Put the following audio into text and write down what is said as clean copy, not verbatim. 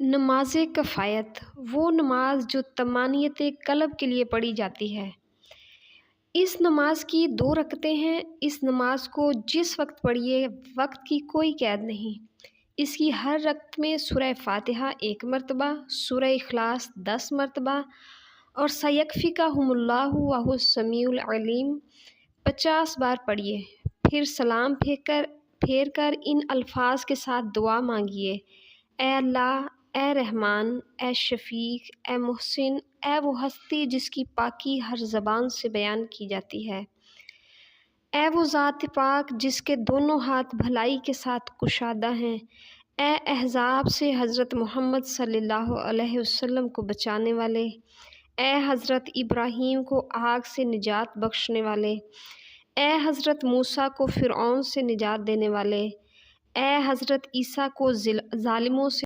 نماز کفایت وہ نماز جو طمانینت قلب کے لیے پڑھی جاتی ہے۔ اس نماز کی 2 رکعتیں ہیں۔ اس نماز کو جس وقت پڑھیے، وقت کی کوئی قید نہیں۔ اس کی ہر رکعت میں سورہ فاتحہ 1 مرتبہ، سورہ اخلاص 10 مرتبہ اور سیکفیکہم اللہ وہو السمیع العلیم 50 بار پڑھیے۔ پھر سلام پھیر کر ان الفاظ کے ساتھ دعا مانگیے: اے اللہ، اے رحمان، اے شفیق، اے محسن، اے وہ ہستی جس کی پاکی ہر زبان سے بیان کی جاتی ہے، اے وہ ذات پاک جس کے دونوں ہاتھ بھلائی کے ساتھ کشادہ ہیں، اے احزاب سے حضرت محمد صلی اللہ علیہ وسلم کو بچانے والے، اے حضرت ابراہیم کو آگ سے نجات بخشنے والے، اے حضرت موسیٰ کو فرعون سے نجات دینے والے، اے حضرت عیسیٰ کو ظالموں سے